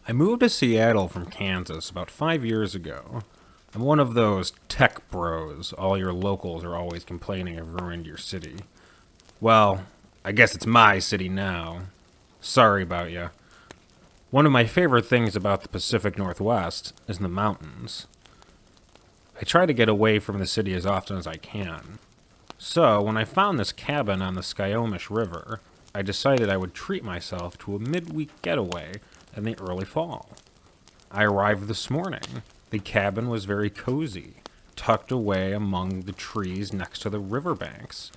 I moved to Seattle from Kansas about 5 years ago. I'm one of those tech bros all your locals are always complaining have ruined your city. Well, I guess it's my city now. Sorry about ya. One of my favorite things about the Pacific Northwest is the mountains. I try to get away from the city as often as I can. So, when I found this cabin on the Skyhomish River, I decided I would treat myself to a midweek getaway in the early fall. I arrived this morning. The cabin was very cozy, tucked away among the trees next to the riverbanks.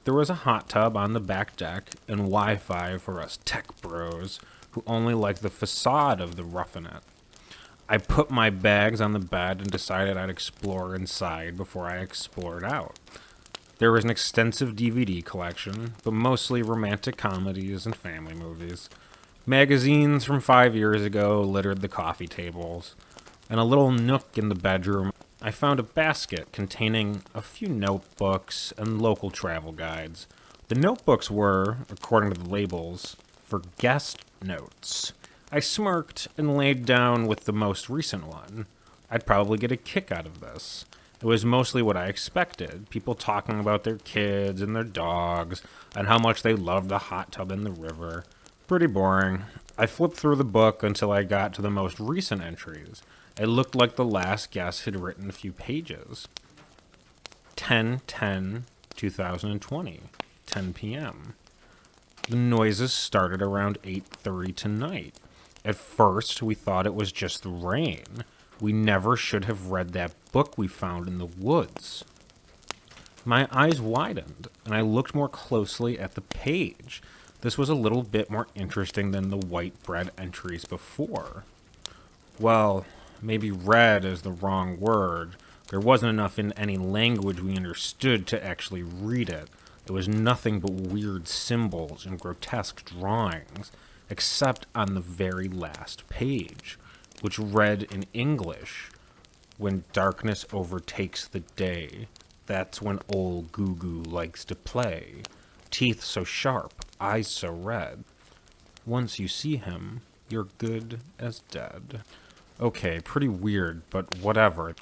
There was a hot tub on the back deck and Wi-Fi for us tech bros who only like the facade of the roughing it. I put my bags on the bed and decided I'd explore inside before I explored out. There was an extensive DVD collection, but mostly romantic comedies and family movies. Magazines from 5 years ago littered the coffee tables. In a little nook in the bedroom, I found a basket containing a few notebooks and local travel guides. The notebooks were, according to the labels, for guest notes. I smirked and laid down with the most recent one. I'd probably get a kick out of this. It was mostly what I expected. People talking about their kids and their dogs and how much they loved the hot tub in the river. Pretty boring. I flipped through the book until I got to the most recent entries. It looked like the last guest had written a few pages. 10/10/2020, 10 p.m. The noises started around 8:30 tonight. At first, we thought it was just the rain. We never should have read that book we found in the woods. My eyes widened, and I looked more closely at the page. This was a little bit more interesting than the white bread entries before. Well, maybe read is the wrong word. There wasn't enough in any language we understood to actually read it. There was nothing but weird symbols and grotesque drawings, except on the very last page, which read in English, "When darkness overtakes the day, that's when old Goo likes to play. Teeth so sharp, eyes so red. Once you see him, you're good as dead." Okay, pretty weird, but whatever.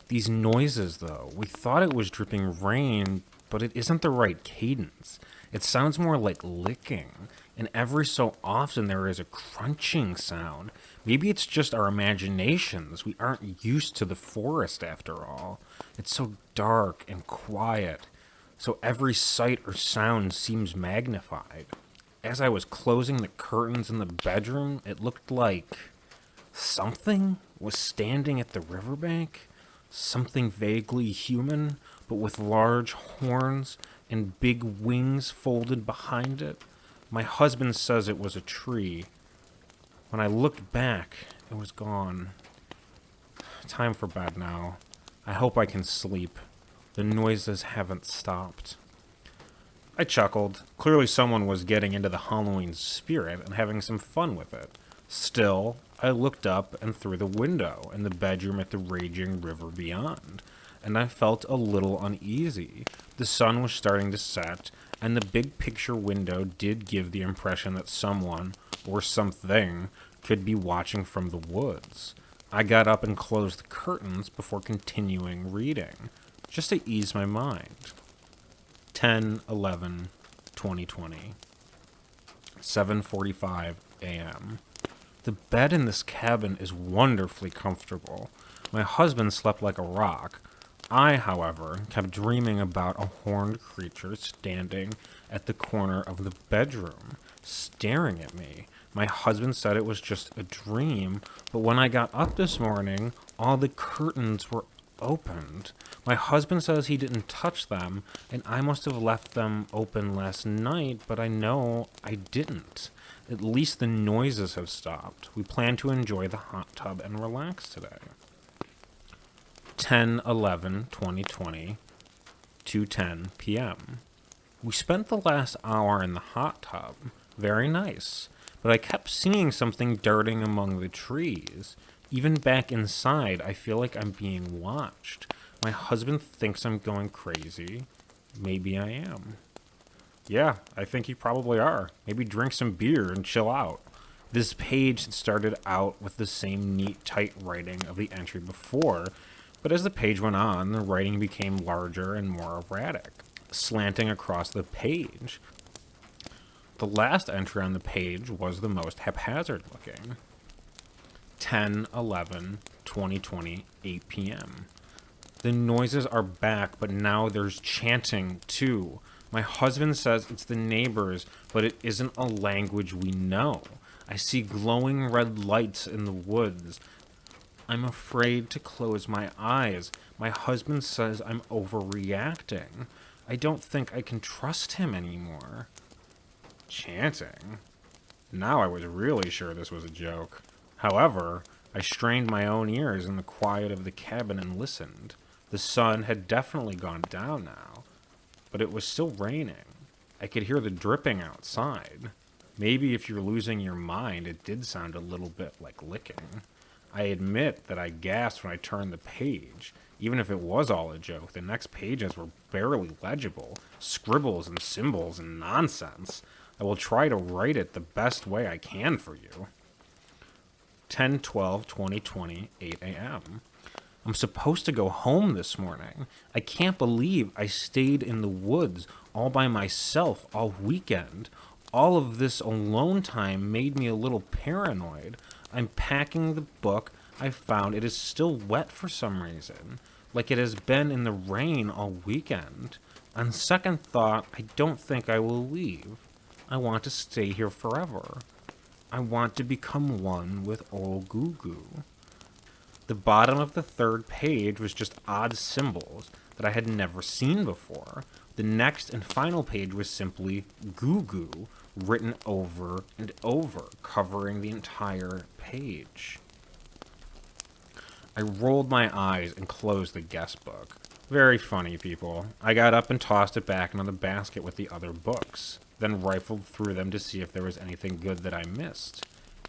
These noises, though, we thought it was dripping rain, but it isn't the right cadence. It sounds more like licking, and every so often there is a crunching sound. Maybe it's just our imaginations. We aren't used to the forest after all. It's so dark and quiet, so every sight or sound seems magnified. As I was closing the curtains in the bedroom, it looked like something was standing at the riverbank. Something vaguely human, but with large horns and big wings folded behind it. My husband says it was a tree. When I looked back, it was gone. Time for bed now. I hope I can sleep. The noises haven't stopped. I chuckled. Clearly someone was getting into the Halloween spirit and having some fun with it. Still, I looked up and through the window in the bedroom at the raging river beyond, and I felt a little uneasy. The sun was starting to set, and the big picture window did give the impression that someone, or something, could be watching from the woods. I got up and closed the curtains before continuing reading, just to ease my mind. 10/11/2020, 7:45 a.m. The bed in this cabin is wonderfully comfortable. My husband slept like a rock. I, however, kept dreaming about a horned creature standing at the corner of the bedroom, staring at me. My husband said it was just a dream, but when I got up this morning, all the curtains were opened. My husband says he didn't touch them, and I must have left them open last night, but I know I didn't. At least the noises have stopped. We plan to enjoy the hot tub and relax today. 10/11/2020, 2:10 p.m. We spent the last hour in the hot tub. Very nice. But I kept seeing something darting among the trees. Even back inside, I feel like I'm being watched. My husband thinks I'm going crazy. Maybe I am. Yeah, I think you probably are. Maybe drink some beer and chill out. This page had started out with the same neat, tight writing of the entry before, but as the page went on, the writing became larger and more erratic, slanting across the page. The last entry on the page was the most haphazard looking. 10/11/2020, 8 p.m. The noises are back, but now there's chanting, too. My husband says it's the neighbors, but it isn't a language we know. I see glowing red lights in the woods. I'm afraid to close my eyes. My husband says I'm overreacting. I don't think I can trust him anymore. Chanting? Now I was really sure this was a joke. However, I strained my own ears in the quiet of the cabin and listened. The sun had definitely gone down now, but it was still raining. I could hear the dripping outside. Maybe if you're losing your mind, it did sound a little bit like licking. I admit that I gasped when I turned the page. Even if it was all a joke, the next pages were barely legible. Scribbles and symbols and nonsense. I will try to write it the best way I can for you. 10/12/2020, 8 a.m. I'm supposed to go home this morning. I can't believe I stayed in the woods all by myself all weekend. All of this alone time made me a little paranoid. I'm packing the book. I found it is still wet for some reason, like it has been in the rain all weekend. On second thought, I don't think I will leave. I want to stay here forever. I want to become one with old Goo. The bottom of the third page was just odd symbols that I had never seen before. The next and final page was simply Goo written over and over, covering the entire page. I rolled my eyes and closed the guestbook. Very funny, people. I got up and tossed it back into the basket with the other books, then rifled through them to see if there was anything good that I missed.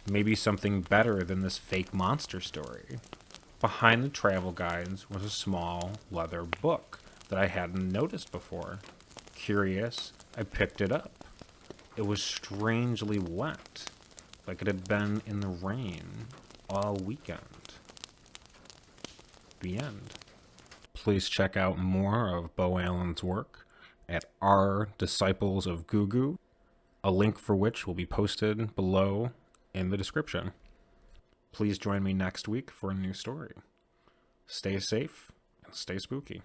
Maybe something better than this fake monster story. Behind the travel guides was a small leather book that I hadn't noticed before. Curious, I picked it up. It was strangely wet, like it had been in the rain all weekend. The end. Please check out more of Bo Allen's work at our DisciplesofGooGoo, a link for which will be posted below in the description. Please join me next week for a new story. Stay safe and stay spooky.